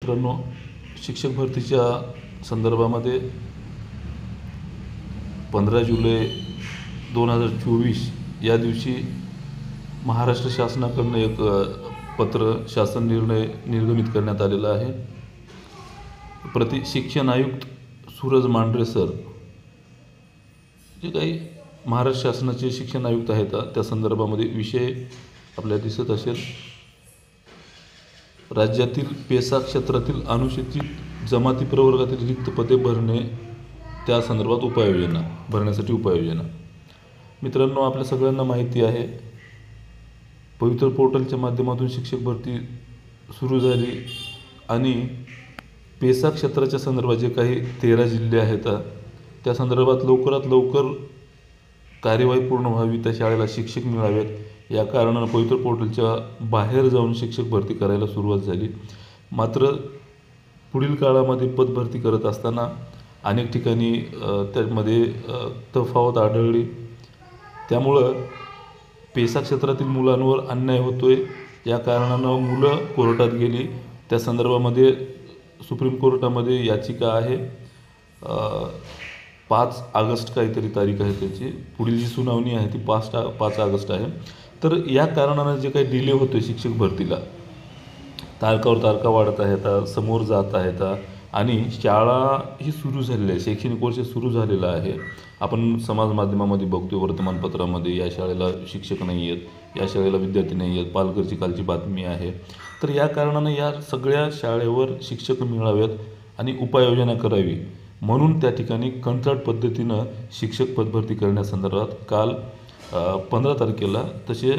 मित्रांनो, शिक्षक भरतीच्या संदर्भामध्ये 15 जुलै 2024 या दिवशी महाराष्ट्र शासनाकडून एक पत्र शासन निर्णय निर्गमित करण्यात आलेला आहे. शिक्षण आयुक्त सूरज मांढरे सर जे काही महाराष्ट्र शासनाचे शिक्षण आयुक्त आहेत त्या संदर्भामध्ये विषय आपल्याला दिसत असेल. राज्यातील पेसा क्षेत्रातील अनुसूचित जमाती प्रवर्गातील रिक्त पदे भरणे त्या संदर्भात उपाययोजना. मित्रांनो, आपल्या सगळ्यांना माहिती आहे, पवित्र पोर्टलच्या माध्यमातून शिक्षक भरती सुरू झाली आणि पेसा क्षेत्राच्या संदर्भात जे काही 13 जिल्हे आहेत त्या संदर्भात लवकरात लवकर कार्यवाही पूर्ण व्हावी, त्या शाळेला शिक्षक मिळावेत या कारणानं पवित्र पोर्टलच्या बाहेर जाऊन शिक्षक भरती करायला सुरुवात झाली. मात्र पुढील काळामध्ये पदभरती करत असताना अनेक ठिकाणी त्यामध्ये तफावत आढळली. त्यामुळं पेसा क्षेत्रातील मुलांवर अन्याय होतोय या कारणानं मुलं कोर्टात गेली. त्या संदर्भामध्ये सुप्रीम कोर्टामध्ये याचिका आहे. 5 ऑगस्ट काहीतरी तारीख आहे त्याची. पुढील जी सुनावणी आहे ती 5 ऑगस्ट आहे. तर या कारणानं जे काही डिले होतोय शिक्षक भरतीला, तारकावर तारखा वाढत आहेत, समोर जात आहेत आणि शाळा ही सुरू झालेली आहे, शैक्षणिक वर्ष सुरू झालेलं आहे. आपण समाज माध्यमामध्ये बघतोय, वर्तमानपत्रामध्ये या शाळेला शिक्षक नाही आहेत, या शाळेला विद्यार्थी नाही आहेत, पालघरची कालची बातमी आहे. तर या कारणानं या सगळ्या शाळेवर शिक्षक मिळावेत आणि उपाययोजना करावी म्हणून त्या ठिकाणी कंत्राट पद्धतीनं शिक्षक पदभरती करण्यासंदर्भात काल 15 तारखेला तसे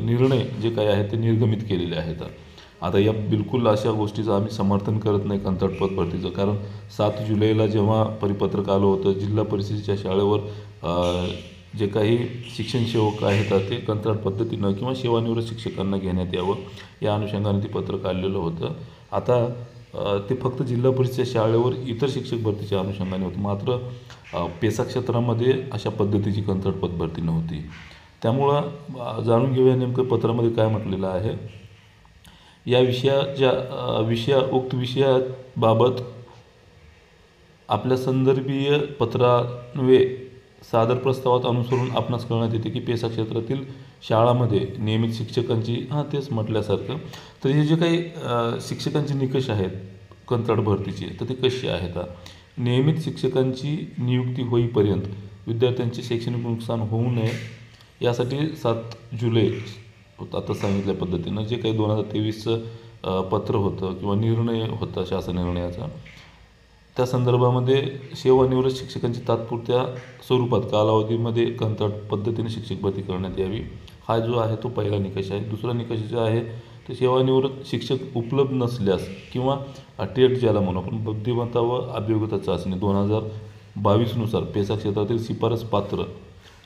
निर्णय जे काही आहेत ते निर्गमित केलेले आहेत. आता या बिलकुल अशा गोष्टीचं आम्ही समर्थन करत नाही कंत्राट पदभरतीचं, कारण 7 जुलैला जेव्हा परिपत्रक आलं होतं, जिल्हा परिषदेच्या शाळेवर जे काही शिक्षण सेवक आहेत ते कंत्राट पद्धतीनं किंवा सेवानिवृत्त शिक्षकांना घेण्यात यावं या अनुषंगाने ते पत्रक आलेलं होतं. आता ते फक्त जिल्हा परिषदेच्या शाळेवर इतर शिक्षक भरतीच्या अनुषंगाने होतं. मात्र पेसा क्षेत्रामध्ये अशा पद्धतीची कंत्राट पदभरती नव्हती. त्यामुळं जाणून घेऊया नेमकं पत्रामध्ये काय म्हटलेलं आहे. या उक्त विषयाबाबत आपल्या संदर्भीय पत्रान्वये सादर प्रस्तावात अनुसरून आपणास कळण्यात येते की पेसा क्षेत्रातील शाळांमध्ये नियमित शिक्षकांची तेच म्हटल्यासारखं तर हे जे काही शिक्षकांचे निकष आहेत कंत्राट भरतीचे तर ते कसे आहेत. नियमित शिक्षकांची नियुक्ती होईपर्यंत विद्यार्थ्यांचे शैक्षणिक नुकसान होऊ नये यासाठी 7 जुलै आता सांगितल्या पद्धतीनं जे काही 2023चं पत्र होतं किंवा निर्णय होता शासन निर्णयाचा, त्या संदर्भामध्ये सेवानिवृत्त शिक्षकांची तात्पुरत्या स्वरूपात कालावधीमध्ये कंत्राट पद्धतीने शिक्षक भरती करण्यात यावी हा जो आहे तो पहिला निकष आहे. दुसरा निकष जो आहे ते सेवानिवृत्त शिक्षक उपलब्ध नसल्यास किंवा टेट ज्याला म्हणून आपण बुद्धिमत्ता व अभियोग्यता चाचणी 2022 नुसार पेसा क्षेत्रातील शिफारस पात्र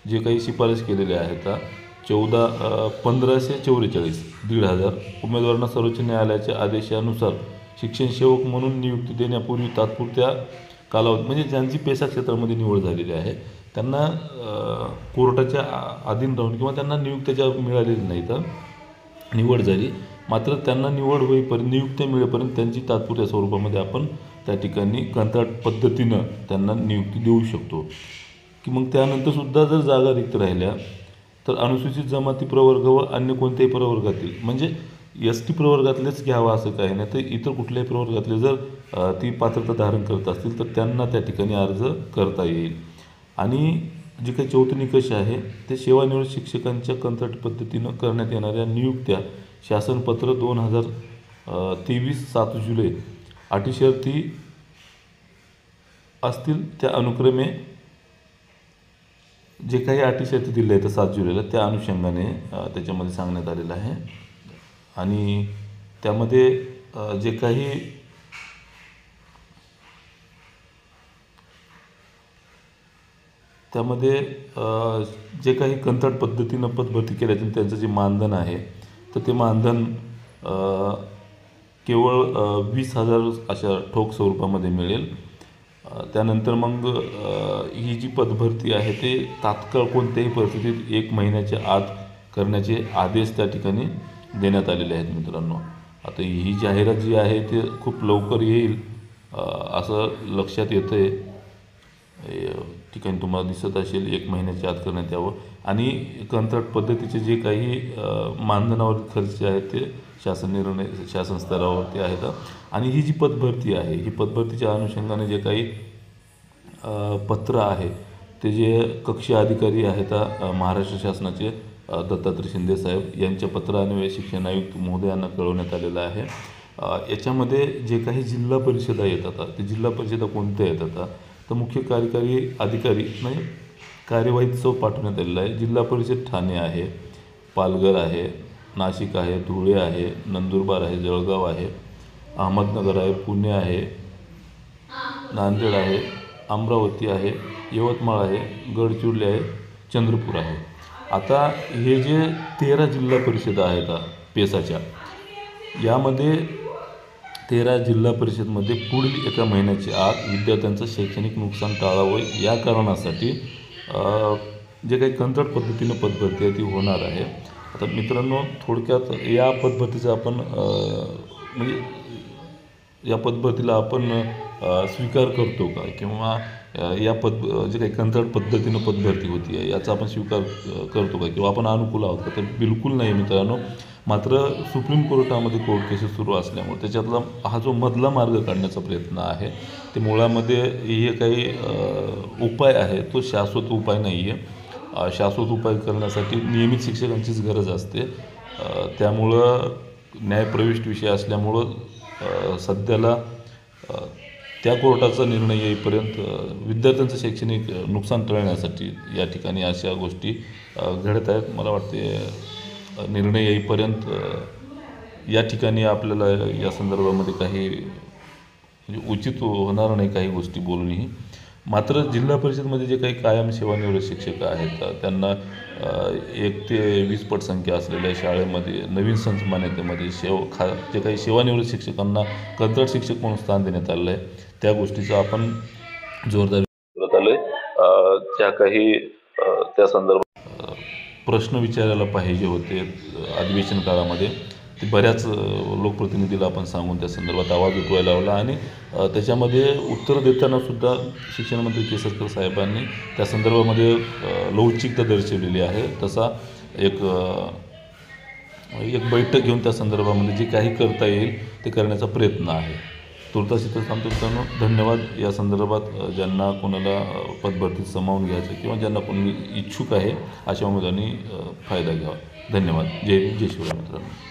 जे काही शिफारस केलेले आहेत 1544 1500 उमेदवारांना सर्वोच्च न्यायालयाच्या आदेशानुसार शिक्षण सेवक म्हणून नियुक्ती देण्यापूर्वी तात्पुरत्या कालावधी म्हणजे ज्यांची पेसा क्षेत्रामध्ये निवड झालेली आहे त्यांना कोर्टाच्या अधीन राहून किंवा त्यांना नियुक्त्या मिळालेली नाही तर निवड झाली, मात्र त्यांना नियुक्त्या मिळेपर्यंत त्यांची तात्पुरत्या स्वरूपामध्ये आपण त्या ठिकाणी कंत्राट पद्धतीनं त्यांना नियुक्ती देऊ शकतो की मग त्यानंतरसुद्धा जर जागा रिक्त राहिल्या तर अनुसूचित जमाती प्रवर्ग व अन्य कोणत्याही प्रवर्गातील म्हणजे ST प्रवर्गातलेच घ्यावा असं काही नाही, तर इतर कुठल्याही प्रवर्गातले जर ती पात्रता धारण करत असतील तर त्यांना त्या ठिकाणी अर्ज करता येईल. आणि जे काही 4थं निकष आहे ते सेवानिवृत्त शिक्षकांच्या कंत्राट पद्धतीनं करण्यात येणाऱ्या नियुक्त्या शासनपत्र 2023 7 जुलै अटी शर्ती असतील त्या अनुक्रमे जे काही अटी शर्ती दिल्या आहेत 7 जुलैला त्या अनुषंगाने त्याच्यामध्ये सांगण्यात आलेलं आहे. आणि त्यामध्ये जे काही कंत्राट पद्धतीनं पदभरती केल्या जातील त्यांचं जे मानधन आहे तर ते मानधन केवळ 20,000 अशा ठोक स्वरूपामध्ये मिळेल. त्यानंतर मग ही जी पदभरती आहे ते तात्काळ कोणत्याही परिस्थितीत 1 महिन्याच्या आत करण्याचे आदेश त्या ठिकाणी देण्यात आलेले आहेत. मित्रांनो, आता ही जाहिरात जी आहे ते खूप लवकर येईल असं लक्षात येतं आहे. ठिकाणी तुम्हाला दिसत असेल 1 महिन्याच्या आत करण्यात यावं आणि कंत्राट पद्धतीचे जे काही मानधनावर खर्च आहेत ते शासन स्तरावरती आहेत. आणि ही जी पदभरती आहे ही पदभरतीच्या अनुषंगाने जे काही पत्र आहे ते जे कक्षीय अधिकारी आहेत महाराष्ट्र शासनाचे दत्तात्रय शिंदे साहेब यांच्या पत्रान्वये शिक्षण आयुक्त महोदयांना कळवण्यात आलेलं आहे. याच्यामध्ये जे काही जिल्हा परिषदा येतात ते जिल्हा परिषदा कोणत्या येतात तर मुख्य कार्यकारी अधिकारी म्हणजे कार्यवाहीचं पाठवण्यात आलेलं आहे. जिल्हा परिषद ठाणे आहे, पालघर आहे, नाशिक आहे, धुळे आहे, नंदुरबार आहे, जळगाव आहे, अहमदनगर आहे, पुणे आहे, नांदेड आहे, अमरावती आहे, यवतमाळ आहे, गडचिरोली आहे, चंद्रपूर आहे. आता हे जे 13 जिल्हा परिषदा आहेत पेसाच्या, यामध्ये 13 जिल्हा परिषदमध्ये पुढील 1 महिन्याच्या आत विद्यार्थ्यांचं शैक्षणिक नुकसान टाळावं या कारणासाठी जे काही कंत्राट पद्धतीनं पदभरती आहे ती होणार आहे. आता मित्रांनो, थोडक्यात या पदभरतीचा आपण म्हणजे या पदभरतीला आपण स्वीकार करतो का, किंवा या जे काही कंत्राट पद्धतीनं पदभरती होती आहे याचा आपण स्वीकार करतो का, किंवा आपण अनुकूल आहोत का, तर बिलकुल नाही मित्रांनो. मात्र सुप्रीम कोर्टामध्ये कोर्ट केसेस सुरू असल्यामुळे त्याच्यातला हा जो मधला मार्ग काढण्याचा प्रयत्न आहे ते मुळामध्ये हे काही उपाय आहे तो शाश्वत उपाय नाही आहे. शाश्वत उपाय करण्यासाठी नियमित शिक्षकांचीच गरज असते. त्यामुळं न्यायप्रविष्ट विषय असल्यामुळं सध्याला त्या कोर्टाचा निर्णय येईपर्यंत विद्यार्थ्यांचं शैक्षणिक नुकसान टाळण्यासाठी या ठिकाणी अशा गोष्टी घडत आहेत. मला वाटते निर्णय येईपर्यंत या ठिकाणी आपल्याला या संदर्भामध्ये काही म्हणजे उचित होणार नाही काही गोष्टी बोलूनही. मात्र जिल्हा परिषदमध्ये जे काही कायम सेवानिवृत्त शिक्षक आहेत त्यांना 1 ते 20 पट संख्या असलेल्या शाळेमध्ये नवीन संच मान्यतेमध्ये जे काही सेवानिवृत्त शिक्षकांना कंत्राट शिक्षक म्हणून स्थान देण्यात आलेलं आहे त्या गोष्टीचा आपण जोरदार करत आलो आहे. ज्या काही त्या संदर्भात प्रश्न विचारायला पाहिजे होते अधिवेशन काळामध्ये ते बऱ्याच लोकप्रतिनिधीला आपण सांगून त्या संदर्भात आवाज उठवायला लावला आणि त्याच्यामध्ये उत्तर देताना सुद्धा शिक्षणमंत्री केसरकर साहेबांनी त्या संदर्भामध्ये लवचिकता दर्शवलेली आहे. तसा एक बैठक घेऊन त्या संदर्भामध्ये जे काही करता येईल ते करण्याचा प्रयत्न आहे. तुर्तास इथं थांबतो मित्रांनो. धन्यवाद. या संदर्भात ज्यांना कोणाला पदभरतीत सामावून घ्यायचं किंवा ज्यांना कोणी इच्छुक आहे अशा उमेदवारांनी फायदा घ्यावा. धन्यवाद. जय हिंद, जय शिवराय मित्रांनो.